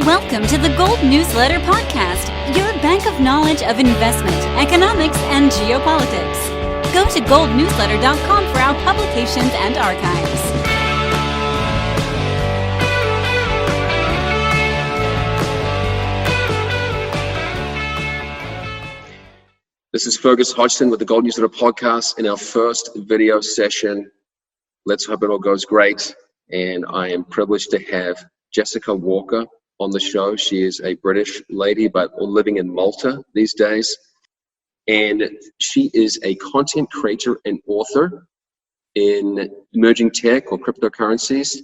Welcome to the Gold Newsletter Podcast, your bank of knowledge of investment, economics, and geopolitics. Go to goldnewsletter.com for our publications and archives. This is Fergus Hodgson with the Gold Newsletter Podcast in our first video session. Let's hope it all goes great. And I am privileged to have Jessica Walker on the show. She is a British lady, but living in Malta these days. And she is a content creator and author in emerging tech or cryptocurrencies.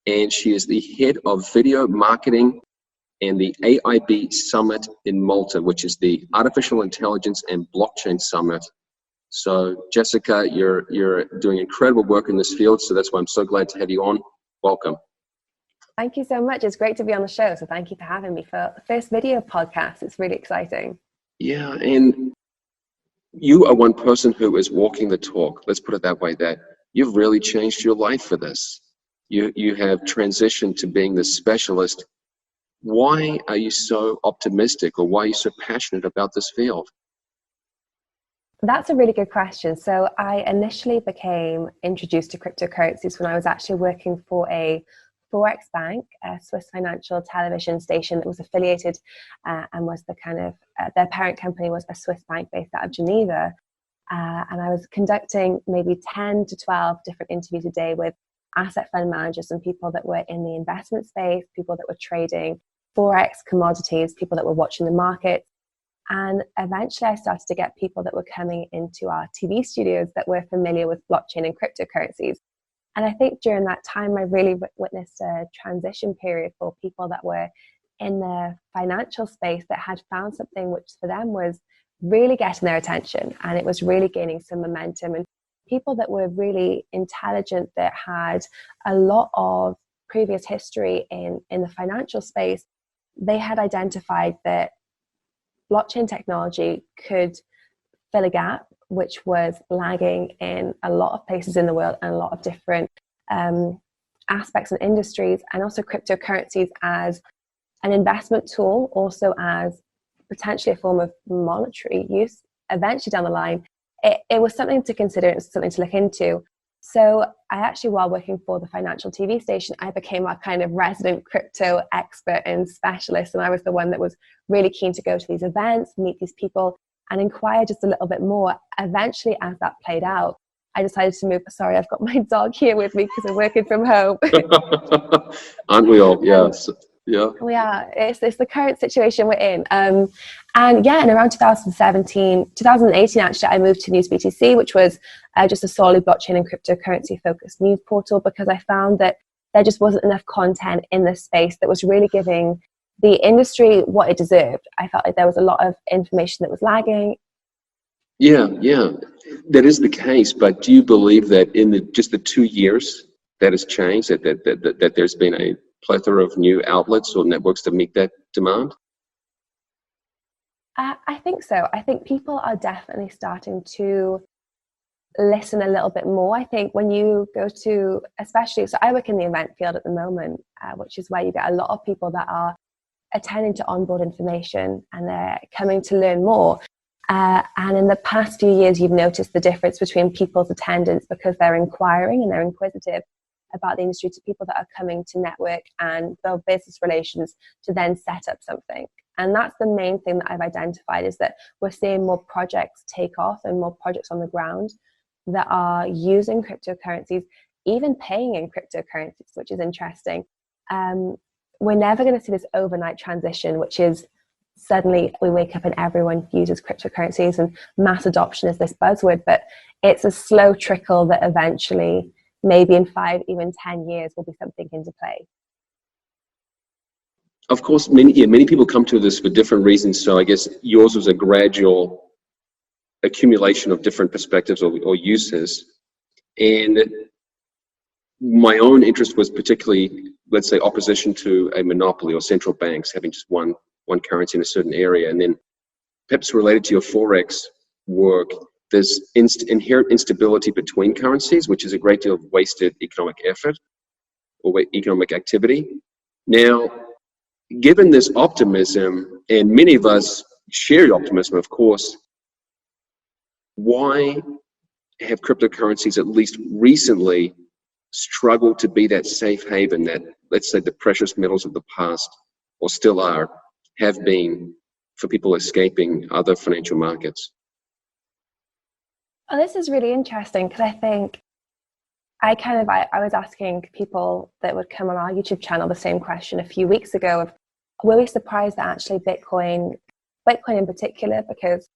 And she is the head of video marketing and the AIB Summit in Malta, which is the Artificial Intelligence and Blockchain Summit. So Jessica, you're doing incredible work in this field, so that's why I'm so glad to have you on. Welcome. Thank you so much. It's great to be on the show. So thank you for having me for the first video podcast. It's really exciting. Yeah, and you are one person who is walking the talk. Let's put it that way, that you've really changed your life for this. You have transitioned to being this specialist. Why are you so optimistic, or why are you so passionate about this field? That's a really good question. So I initially became introduced to cryptocurrencies when I was actually working for a Forex bank, a Swiss financial television station that was affiliated and was the kind of, their parent company was a Swiss bank based out of Geneva. And I was conducting maybe 10 to 12 different interviews a day with asset fund managers and people that were in the investment space, people that were trading Forex commodities, people that were watching the market. And eventually I started to get people that were coming into our TV studios that were familiar with blockchain and cryptocurrencies. And I think during that time, I really witnessed a transition period for people that were in the financial space that had found something which for them was really getting their attention, and it was really gaining some momentum. And people that were really intelligent, that had a lot of previous history in the financial space, they had identified that blockchain technology could fill a gap which was lagging in a lot of places in the world and a lot of different aspects and industries, and also cryptocurrencies as an investment tool, also as potentially a form of monetary use eventually down the line. It was something to consider, it was something to look into. So I actually, while working for the financial TV station, I became a kind of resident crypto expert and specialist, and I was the one that was really keen to go to these events, meet these people, and inquire just a little bit more. Eventually, as that played out, I decided to move. Sorry, I've got my dog here with me because I'm working from home. Aren't we all? Yes. Yeah. We are. It's the current situation we're in. And yeah, in around 2018 actually, I moved to News BTC, which was just a solely blockchain and cryptocurrency focused news portal, because I found that there just wasn't enough content in this space that was really giving the industry what it deserved. I felt like there was a lot of information that was lagging. Yeah, that is the case. But do you believe that in just the 2 years that has changed, that there's been a plethora of new outlets or networks to meet that demand? I think so. I think people are definitely starting to listen a little bit more. I think when you go to, especially, so I work in the event field at the moment, which is where you get a lot of people that are attending to onboard information and they're coming to learn more. And in the past few years, you've noticed the difference between people's attendance because they're inquiring and they're inquisitive about the industry, to people that are coming to network and build business relations to then set up something. And that's the main thing that I've identified, is that we're seeing more projects take off and more projects on the ground that are using cryptocurrencies, even paying in cryptocurrencies, which is interesting. We're never going to see this overnight transition, which is suddenly we wake up and everyone uses cryptocurrencies and mass adoption is this buzzword, but it's a slow trickle that eventually, maybe in 5, even 10 years, will be something into play. Of course, many people come to this for different reasons. So I guess yours was a gradual accumulation of different perspectives or uses. And my own interest was particularly, let's say, opposition to a monopoly or central banks having just one currency in a certain area. And then perhaps related to your Forex work, there's inherent instability between currencies, which is a great deal of wasted economic effort or economic activity. Now, given this optimism, and many of us share your optimism, of course, why have cryptocurrencies, at least recently, struggled to be that safe haven that, let's say, the precious metals of the past, or still are, have been for people escaping other financial markets? Oh, this is really interesting because I think I was asking people that would come on our YouTube channel the same question a few weeks ago of, were we surprised that actually Bitcoin in particular, because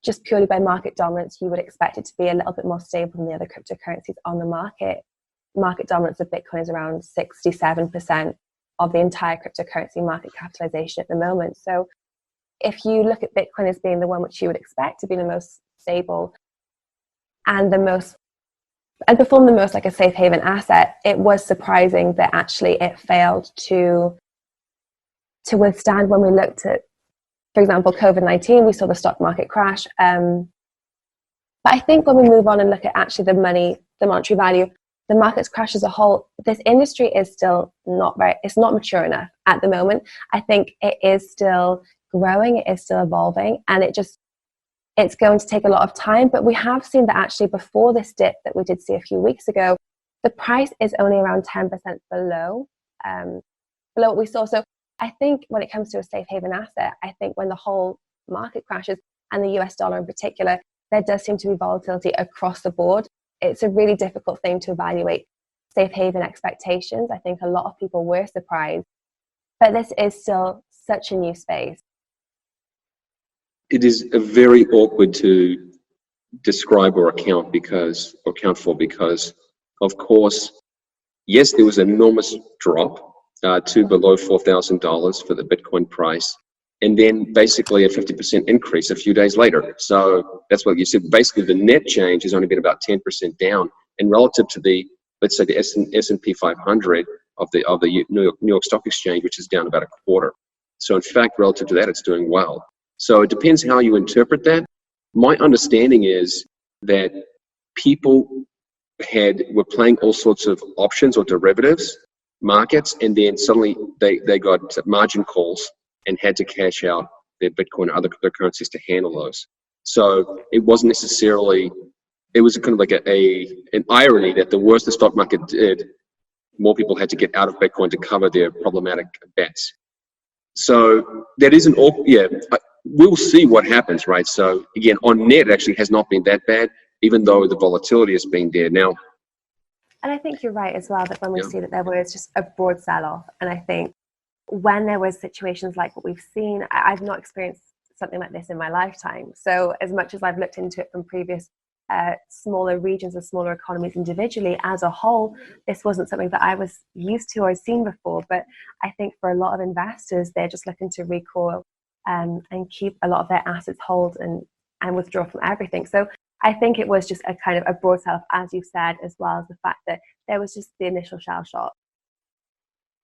just purely by market dominance, you would expect it to be a little bit more stable than the other cryptocurrencies on the market. Market dominance of Bitcoin is around 67% of the entire cryptocurrency market capitalization at the moment. So if you look at Bitcoin as being the one which you would expect to be the most stable and perform the most like a safe haven asset, it was surprising that actually it failed to withstand when we looked at, for example, COVID-19, we saw the stock market crash. But I think when we move on and look at actually the monetary value, the market's crash as a whole, this industry is still it's not mature enough at the moment. I think it is still growing, it is still evolving, and it's going to take a lot of time. But we have seen that actually before this dip that we did see a few weeks ago, the price is only around 10% below what we saw. So I think when it comes to a safe haven asset, I think when the whole market crashes, and the US dollar in particular, there does seem to be volatility across the board. It's a really difficult thing to evaluate safe haven expectations. I think a lot of people were surprised, but this is still such a new space. It is very awkward to describe or account for because, of course, yes, there was an enormous drop to below $4,000 for the Bitcoin price, and then basically a 50% increase a few days later. So that's what you said. Basically, the net change has only been about 10% down, and relative to the, let's say, the S&P 500 of the New York Stock Exchange, which is down about a quarter. So in fact, relative to that, it's doing well. So it depends how you interpret that. My understanding is that people were playing all sorts of options or derivatives markets, and then suddenly they got margin calls and had to cash out their Bitcoin or other cryptocurrencies to handle those. So it wasn't necessarily, it was kind of like an irony that the worse the stock market did, more people had to get out of Bitcoin to cover their problematic bets. So that isn't all, we'll see what happens, right? So again, on net, it actually has not been that bad, even though the volatility has been there. Now, and I think you're right as well, that when we see that there was just a broad sell-off, and I think when there was situations like what we've seen, I've not experienced something like this in my lifetime. So as much as I've looked into it from previous smaller regions and smaller economies individually, as a whole, this wasn't something that I was used to or seen before. But I think for a lot of investors, they're just looking to recoil and keep a lot of their assets hold and withdraw from everything. So I think it was just a kind of a broad sell-off, as you said, as well as the fact that there was just the initial shell shock.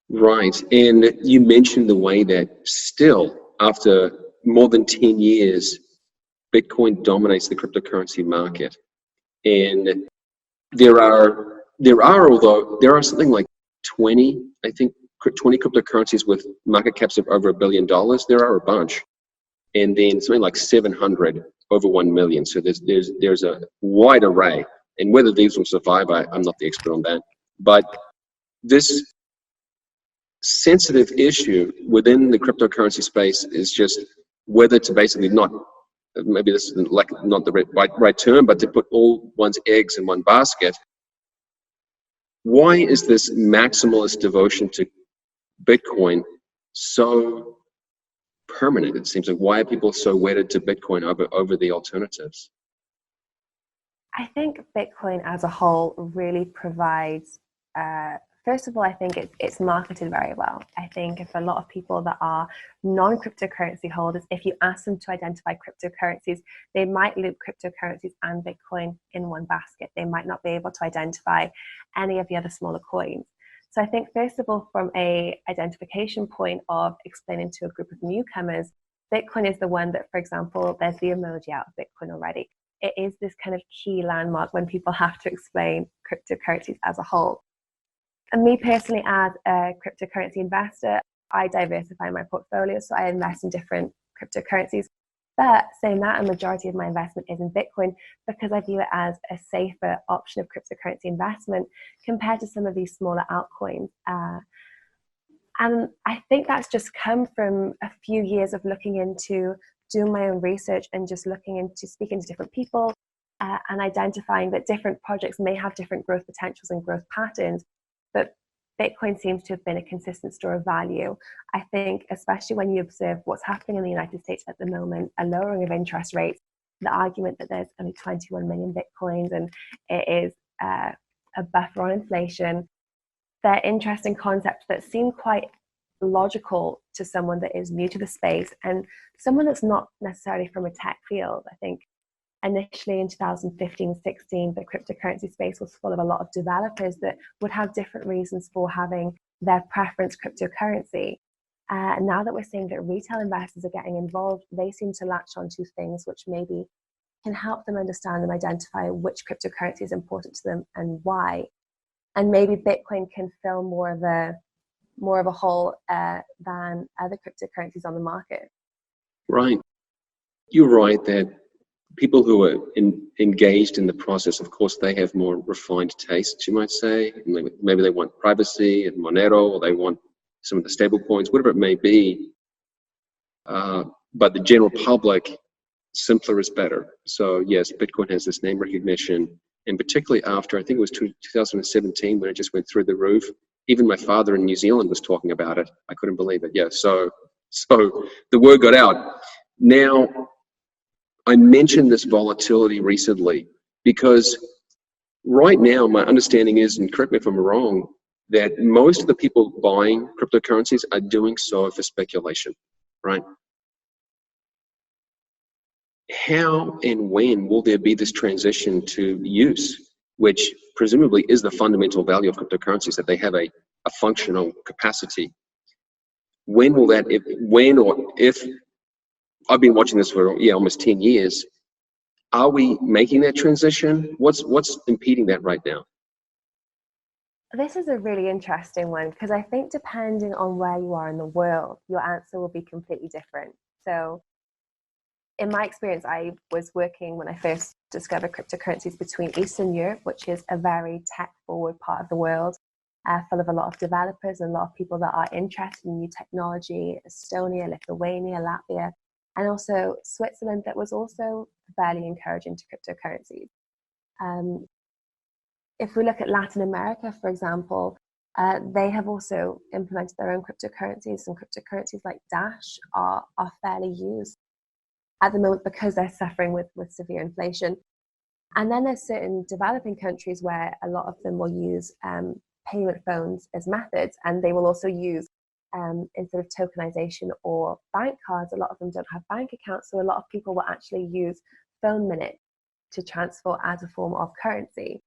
Right. And you mentioned the way that still, after more than 10 years, Bitcoin dominates the cryptocurrency market. And there are something like 20 cryptocurrencies with market caps of over $1 billion. There are a bunch. And then something like 700 over 1 million. So there's a wide array. And whether these will survive, I'm not the expert on that. But this sensitive issue within the cryptocurrency space is just whether to basically not, maybe this is not the right term, but to put all one's eggs in one basket. Why is this maximalist devotion to Bitcoin so permanent? It seems like, why are people so wedded to Bitcoin over the alternatives? I think Bitcoin as a whole really provides, first of all, I think it's marketed very well. I think if a lot of people that are non-cryptocurrency holders, if you ask them to identify cryptocurrencies, they might loop cryptocurrencies and Bitcoin in one basket. They might not be able to identify any of the other smaller coins. So I think, first of all, from a identification point of explaining to a group of newcomers, Bitcoin is the one that, for example, there's the emoji out of Bitcoin already. It is this kind of key landmark when people have to explain cryptocurrencies as a whole. And me personally, as a cryptocurrency investor, I diversify my portfolio, so I invest in different cryptocurrencies. But saying that, a majority of my investment is in Bitcoin because I view it as a safer option of cryptocurrency investment compared to some of these smaller altcoins. And I think that's just come from a few years of looking into doing my own research and just looking into speaking to different people and identifying that different projects may have different growth potentials and growth patterns. But Bitcoin seems to have been a consistent store of value. I think, especially when you observe what's happening in the United States at the moment, a lowering of interest rates, the argument that there's only 21 million Bitcoins and it is a buffer on inflation. They're interesting concepts that seem quite logical to someone that is new to the space and someone that's not necessarily from a tech field. I think initially in 2015-16, the cryptocurrency space was full of a lot of developers that would have different reasons for having their preference cryptocurrency. And now that we're seeing that retail investors are getting involved, they seem to latch onto things which maybe can help them understand and identify which cryptocurrency is important to them and why. And maybe Bitcoin can fill more of a hole than other cryptocurrencies on the market. Right. You're right that people who are engaged in the process, of course, they have more refined tastes, you might say. Maybe they want privacy and Monero, or they want some of the stable coins, whatever it may be. But the general public, simpler is better. So yes, Bitcoin has this name recognition. And particularly after, I think it was 2017 when it just went through the roof. Even my father in New Zealand was talking about it. I couldn't believe it. Yeah, so the word got out. Now, I mentioned this volatility recently because right now my understanding is, and correct me if I'm wrong, that most of the people buying cryptocurrencies are doing so for speculation, right? How and when will there be this transition to use, which presumably is the fundamental value of cryptocurrencies, that they have a functional capacity? When will that, if I've been watching this for almost 10 years, are we making that transition? What's impeding that right now? This is a really interesting one because I think depending on where you are in the world, your answer will be completely different. So in my experience, I was working when I first discovered cryptocurrencies between Eastern Europe, which is a very tech-forward part of the world, full of a lot of developers and a lot of people that are interested in new technology, Estonia, Lithuania, Latvia, and also Switzerland that was also fairly encouraging to cryptocurrencies. If we look at Latin America, for example, they have also implemented their own cryptocurrencies, and cryptocurrencies like Dash are fairly used at the moment because they're suffering with severe inflation. And then there's certain developing countries where a lot of them will use payment phones as methods, and they will also use instead of tokenization or bank cards, a lot of them don't have bank accounts, so a lot of people will actually use phone minutes to transfer as a form of currency.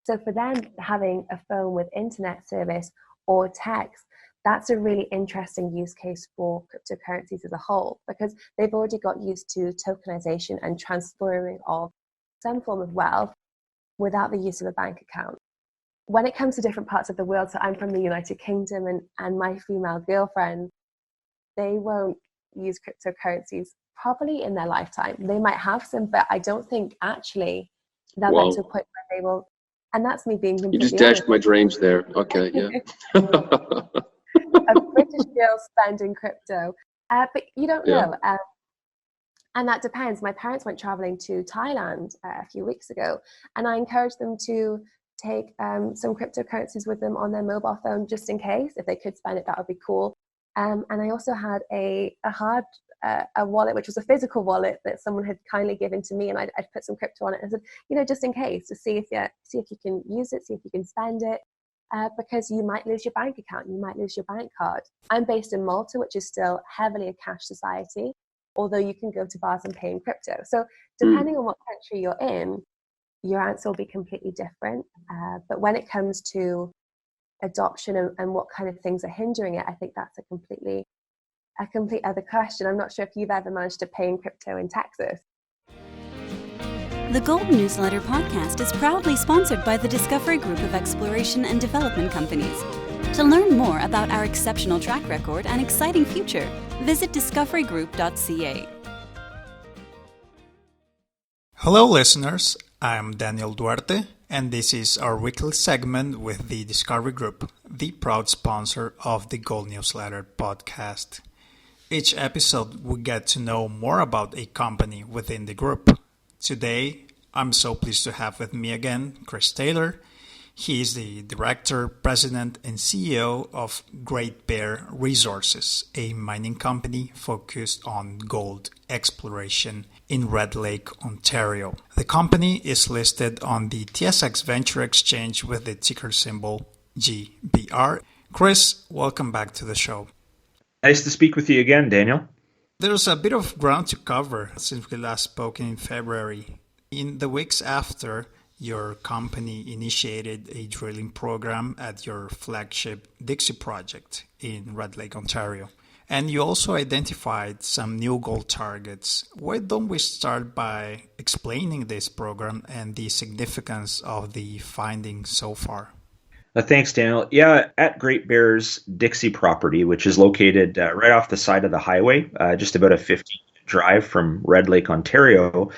So for them, having a phone with internet service or text, that's a really interesting use case for cryptocurrencies as a whole, because they've already got used to tokenization and transferring of some form of wealth without the use of a bank account. When it comes to different parts of the world, so I'm from the United Kingdom, and my female girlfriend, they won't use cryptocurrencies probably in their lifetime. They might have some, but I don't think actually they'll get to a point where they will. And that's me being completely honest. You just dashed my dreams there. Okay, yeah. A British girl spending crypto, but you don't know. And that depends. My parents went traveling to Thailand a few weeks ago, and I encouraged them to take some cryptocurrencies with them on their mobile phone just in case. If they could spend it, that would be cool. And I also had a wallet, which was a physical wallet that someone had kindly given to me, and I'd put some crypto on it and said, just in case, to see if you can use it, see if you can spend it, because you might lose your bank account, you might lose your bank card. I'm based in Malta, which is still heavily a cash society, although you can go to bars and pay in crypto. So depending on what country you're in, your answer will be completely different. But when it comes to adoption and what kind of things are hindering it, I think that's a complete other question. I'm not sure if you've ever managed to pay in crypto in Texas. The Gold Newsletter podcast is proudly sponsored by the Discovery Group of Exploration and Development Companies. To learn more about our exceptional track record and exciting future, visit discoverygroup.ca. Hello, listeners. I'm Daniel Duarte, and this is our weekly segment with the Discovery Group, the proud sponsor of the Gold Newsletter podcast. Each episode, we get to know more about a company within the group. Today, I'm so pleased to have with me again Chris Taylor. He is the Director, President, and CEO of Great Bear Resources, a mining company focused on gold exploration in Red Lake, Ontario. The company is listed on the TSX Venture Exchange with the ticker symbol GBR. Chris, welcome back to the show. Nice to speak with you again, Daniel. There's a bit of ground to cover since we last spoke in February. In the weeks after, your company initiated a drilling program at your flagship Dixie project in Red Lake, Ontario. And you also identified some new gold targets. Why don't we start by explaining this program and the significance of the findings so far? Thanks, Daniel. Yeah, at Great Bear's Dixie property, which is located right off the side of the highway, just about a 15-minute drive from Red Lake, Ontario,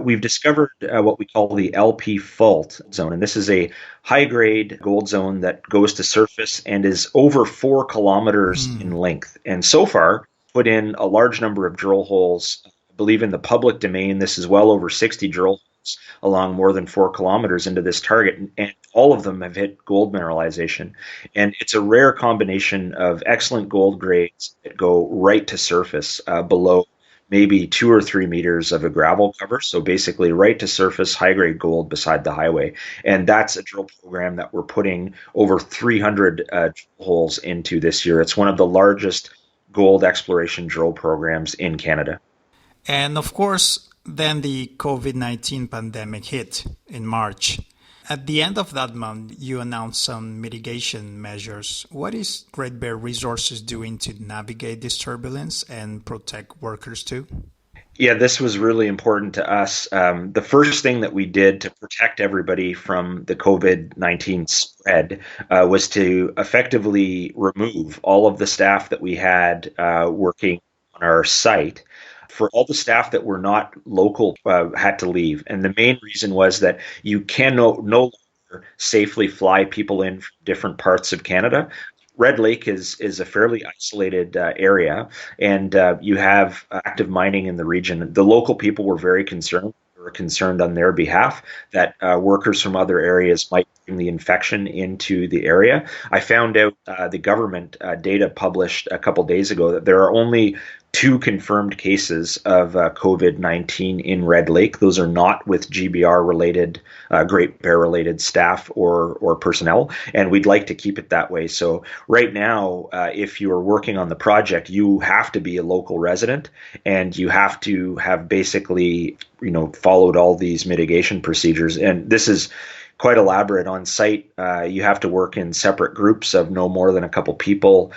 we've discovered what we call the LP Fault Zone. And this is a high-grade gold zone that goes to surface and is over 4 kilometers in length. And so far, put in a large number of drill holes. I believe in the public domain, this is well over 60 drill holes along more than 4 kilometers into this target, and all of them have hit gold mineralization. And it's a rare combination of excellent gold grades that go right to surface below maybe 2 or 3 meters of a gravel cover. So basically right to surface, high-grade gold beside the highway. And that's a drill program that we're putting over 300 drill holes into this year. It's one of the largest gold exploration drill programs in Canada. And of course, then the COVID-19 pandemic hit in March. At the end of that month, you announced some mitigation measures. What is Great Bear Resources doing to navigate this turbulence and protect workers too? Yeah, this was really important to us. The first thing that we did to protect everybody from the COVID-19 spread was to effectively remove all of the staff that we had working on our site. For all the staff that were not local had to leave. And the main reason was that you can no longer safely fly people in from different parts of Canada. Red Lake is a fairly isolated area, and you have active mining in the region. The local people were very concerned. We were concerned on their behalf that workers from other areas might bring the infection into the area. I found out the government data published a couple days ago that there are only 2 confirmed cases of COVID-19 in Red Lake. Those are not with GBR-related, Great Bear-related staff or personnel, and we'd like to keep it that way. So right now, if you are working on the project, you have to be a local resident, and you have to have basically, followed all these mitigation procedures. And this is quite elaborate. On site. You have to work in separate groups of no more than a couple people.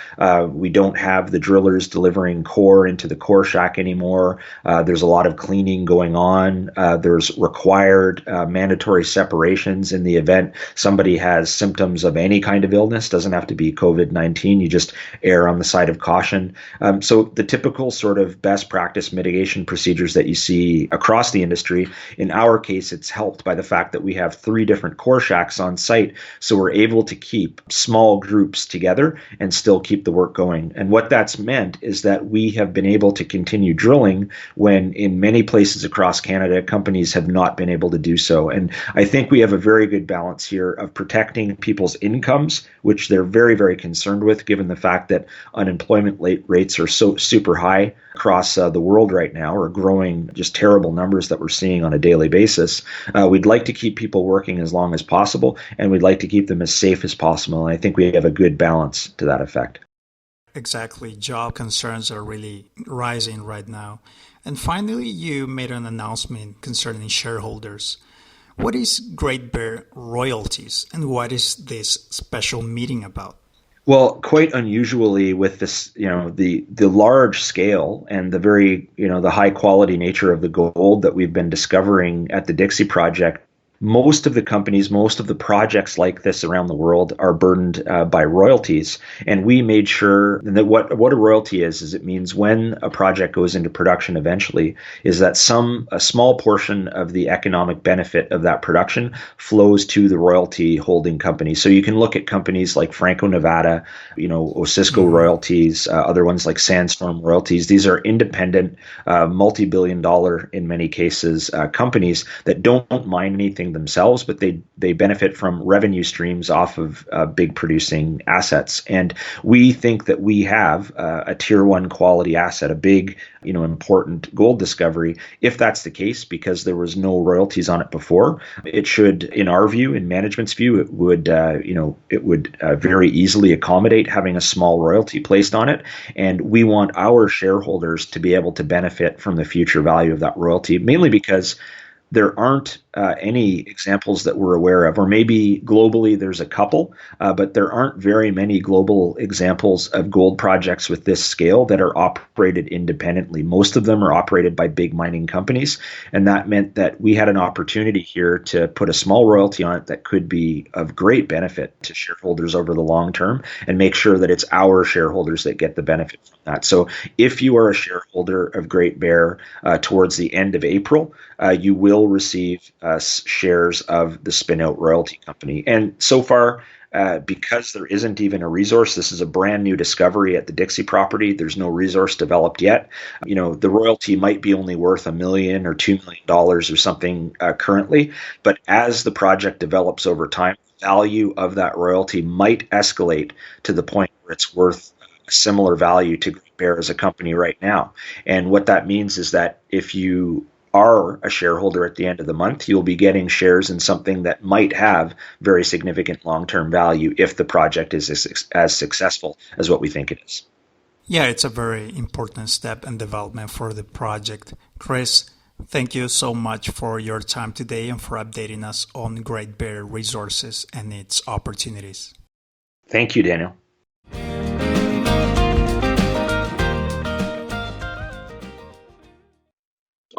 We don't have the drillers delivering core into the core shack anymore. There's a lot of cleaning going on. There's required mandatory separations in the event somebody has symptoms of any kind of illness. Doesn't have to be COVID-19. You just err on the side of caution. So the typical sort of best practice mitigation procedures that you see across the industry, in our case, it's helped by the fact that we have 3 different core shacks on site, so we're able to keep small groups together and still keep the work going. And what that's meant is that we have been able to continue drilling when in many places across Canada, companies have not been able to do so. And I think we have a very good balance here of protecting people's incomes, which they're very, very concerned with, given the fact that unemployment rates are so super high across the world right now, or growing just terrible numbers that we're seeing on a daily basis. We'd like to keep people working as long as possible, and we'd like to keep them as safe as possible. And I think we have a good balance to that effect. Exactly. Job concerns are really rising right now. And finally, you made an announcement concerning shareholders. What is Great Bear Royalties, and what is this special meeting about? Well, quite unusually with this, the large scale and the very, the high quality nature of the gold that we've been discovering at the Dixie project, most of the companies, most of the projects like this around the world are burdened by royalties. And we made sure that what a royalty is it means when a project goes into production eventually, is that a small portion of the economic benefit of that production flows to the royalty holding company. So you can look at companies like Franco-Nevada, Osisko royalties, other ones like Sandstorm royalties. These are independent, multi-billion dollar, in many cases, companies that don't mine anything themselves, but they benefit from revenue streams off of big producing assets. And we think that we have a tier one quality asset, a big, important gold discovery. If that's the case, because there was no royalties on it before, it should, in our view, in management's view, it would very easily accommodate having a small royalty placed on it. And we want our shareholders to be able to benefit from the future value of that royalty, mainly because there aren't any examples that we're aware of, or maybe globally there's a couple, but there aren't very many global examples of gold projects with this scale that are operated independently. Most of them are operated by big mining companies, and that meant that we had an opportunity here to put a small royalty on it that could be of great benefit to shareholders over the long term, and make sure that it's our shareholders that get the benefit from that. So if you are a shareholder of Great Bear towards the end of April, you will receive shares of the spin-out royalty company. And so far, because there isn't even a resource, this is a brand new discovery at the Dixie property. There's no resource developed yet. The royalty might be only worth $1 million or $2 million or something currently, but as the project develops over time, the value of that royalty might escalate to the point where it's worth a similar value to Great Bear as a company right now. And what that means is that if you are a shareholder at the end of the month, you'll be getting shares in something that might have very significant long-term value if the project is as successful as what we think it is. Yeah, it's a very important step and development for the project. Chris, thank you so much for your time today and for updating us on Great Bear Resources and its opportunities. Thank you, Daniel.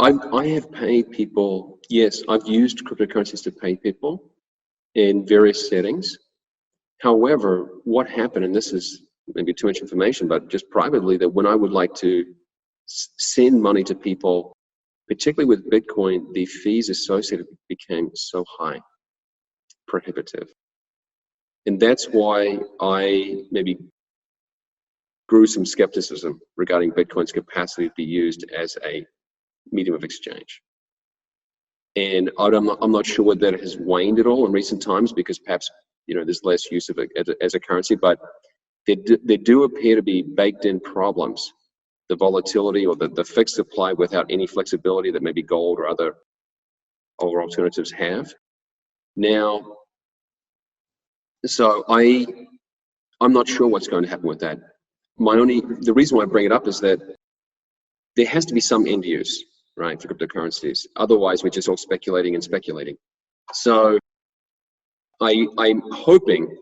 I have paid people, yes, I've used cryptocurrencies to pay people in various settings. However, what happened, and this is maybe too much information, but just privately, that when I would like to send money to people, particularly with Bitcoin, the fees associated became so high, prohibitive. And that's why I maybe grew some skepticism regarding Bitcoin's capacity to be used as a medium of exchange. And I'm not sure whether that has waned at all in recent times, because perhaps there's less use of it as a currency, but there do appear to be baked in problems, the volatility or the fixed supply without any flexibility that maybe gold or other alternatives have. Now, so I'm not sure what's going to happen with that. The reason why I bring it up is that there has to be some end use, right, for cryptocurrencies. Otherwise, we're just all speculating and speculating. So I'm hoping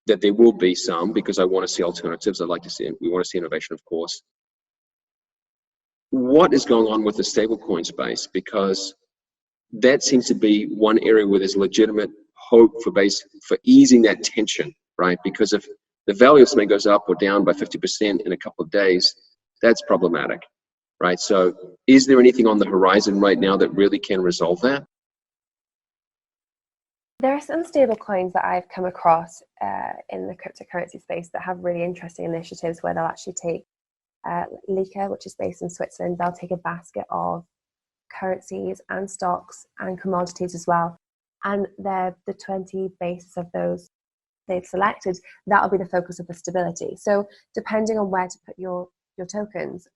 that there will be some, because I want to see alternatives. We want to see innovation, of course. What is going on with the stablecoin space? Because that seems to be one area where there's legitimate hope for easing that tension, right? Because if the value of something goes up or down by 50% in a couple of days, that's problematic. Right. So is there anything on the horizon right now that really can resolve that? There are some stable coins that I've come across in the cryptocurrency space that have really interesting initiatives where they'll actually take Lika, which is based in Switzerland. They'll take a basket of currencies and stocks and commodities as well. And the 20 basis of those they've selected, that'll be the focus of the stability. So depending on where to put your tokens,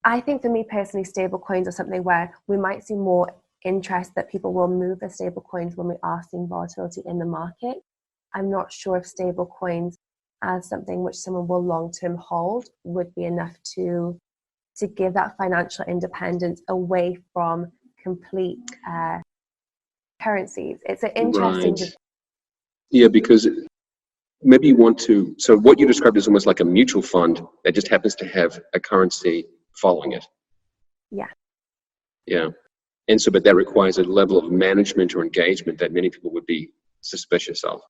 I think for me personally, stable coins are something where we might see more interest, that people will move their stable coins when we are seeing volatility in the market. I'm not sure if stable coins as something which someone will long-term hold would be enough to give that financial independence away from complete currencies. It's an interesting... Right. Yeah, because maybe you want to... So what you described is almost like a mutual fund that just happens to have a currency following it. Yeah. Yeah. And so, but that requires a level of management or engagement that many people would be suspicious of.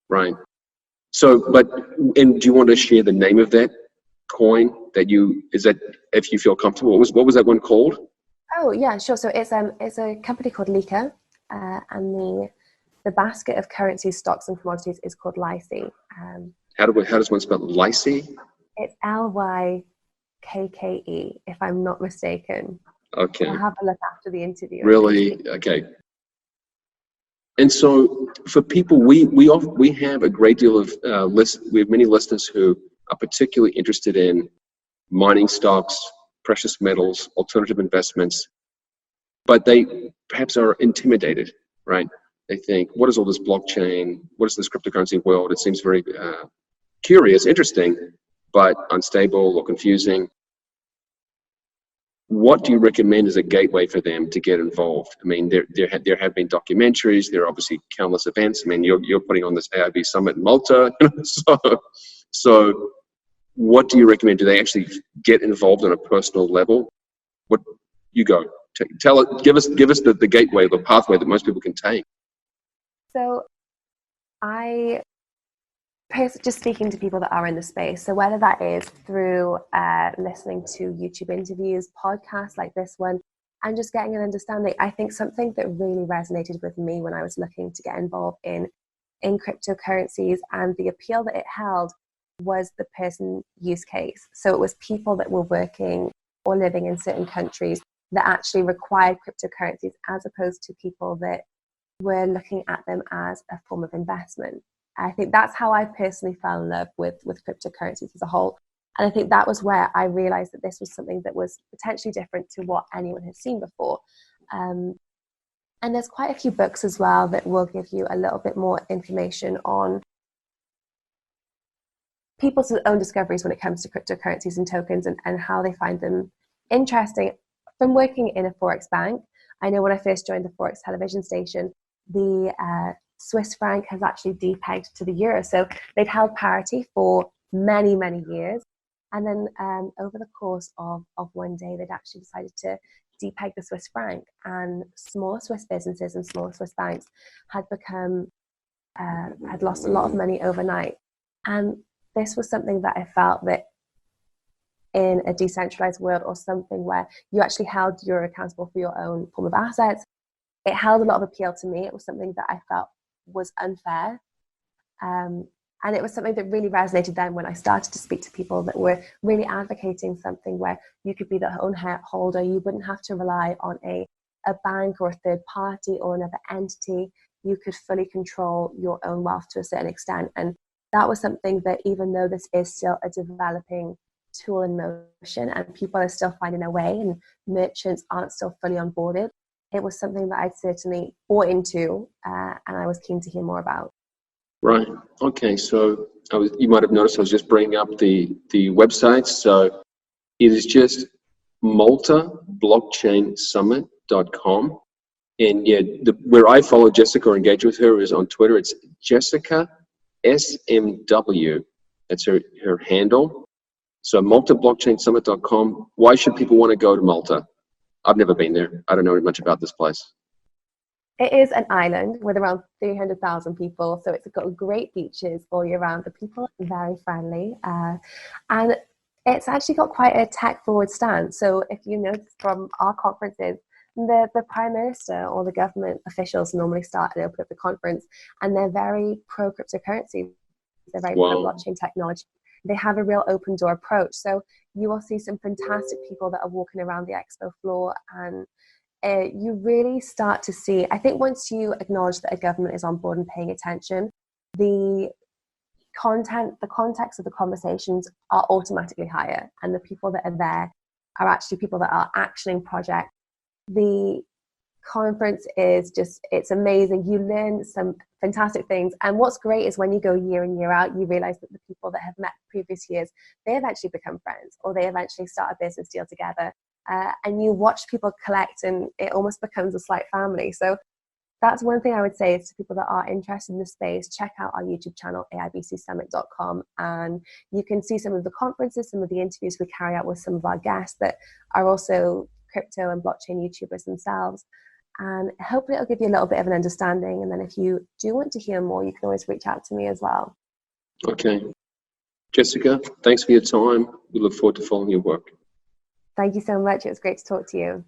Right. So, but, and do you want to share the name of that coin that is that, if you feel comfortable, what was that one called? Oh yeah, sure. So it's a company called Lika, and the basket of currencies, stocks, and commodities is called Lycee. How does one spell Lycee? It's Lykke, if I'm not mistaken. Okay. I'll have a look after the interview. Really? Okay. And so for people, we have a great deal of we have many listeners who are particularly interested in mining stocks, precious metals, alternative investments, but they perhaps are intimidated, right? They think, what is all this blockchain? What is this cryptocurrency world? It seems very curious, interesting, but unstable or confusing. What do you recommend as a gateway for them to get involved? I mean, there have been documentaries. There are obviously countless events. I mean, you're putting on this AIB Summit in Malta. So what do you recommend? Do they actually get involved on a personal level? What you go give us the gateway, the pathway that most people can take. So I just speaking to people that are in the space. So whether that is through listening to YouTube interviews, podcasts like this one, and just getting an understanding, I think something that really resonated with me when I was looking to get involved in cryptocurrencies and the appeal that it held was the person use case. So it was people that were working or living in certain countries that actually required cryptocurrencies, as opposed to people that were looking at them as a form of investment. I think that's how I personally fell in love with cryptocurrencies as a whole. And I think that was where I realized that this was something that was potentially different to what anyone had seen before. And there's quite a few books as well that will give you a little bit more information on people's own discoveries when it comes to cryptocurrencies and tokens, and how they find them interesting. From working in a Forex bank, I know when I first joined the Forex television station, the Swiss franc has actually depegged to the euro. So they'd held parity for many, many years. And then over the course of one day, they'd actually decided to depeg the Swiss franc, and small Swiss businesses and small Swiss banks had lost a lot of money overnight. And this was something that I felt that in a decentralized world, or something where you actually held you're accountable for your own form of assets, it held a lot of appeal to me. It was something that I felt was unfair. And it was something that really resonated then when I started to speak to people that were really advocating something where you could be the own holder. You wouldn't have to rely on a bank or a third party or another entity. You could fully control your own wealth to a certain extent. And that was something that, even though this is still a developing tool in motion and people are still finding their way and merchants aren't still fully onboarded, it was something that I'd certainly bought into and I was keen to hear more about. Right. Okay. So you might have noticed I was just bringing up the website. So it is just Malta Blockchain Summit.com. And yeah, where I follow Jessica or engage with her is on Twitter. It's Jessica SMW. That's her handle. So MaltaBlockchainSummit.com. Why should people want to go to Malta? I've never been there. I don't know much about this place. It is an island with around 300,000 people, so it's got great beaches all year round. The people are very friendly, and it's actually got quite a tech-forward stance. So if you notice from our conferences, the Prime Minister or the government officials normally start and open up the conference, and they're very pro-cryptocurrency. They're very pro-blockchain technology. They have a real open door approach. So you will see some fantastic people that are walking around the expo floor, and you really start to see, I think once you acknowledge that a government is on board and paying attention, the context of the conversations are automatically higher, and the people that are there are actually people that are actioning projects. The conference is just, it's amazing. You learn some fantastic things, and what's great is when you go year in, year out, you realize that the people that have met previous years, they eventually become friends, or they eventually start a business deal together. And you watch people collect, and it almost becomes a slight family. So that's one thing I would say is to people that are interested in the space, check out our YouTube channel, aibcsummit.com, and you can see some of the conferences, some of the interviews we carry out with some of our guests that are also crypto and blockchain YouTubers themselves. And hopefully it'll give you a little bit of an understanding. And then if you do want to hear more, you can always reach out to me as well. Okay. Jessica, thanks for your time. We look forward to following your work. Thank you so much. It was great to talk to you.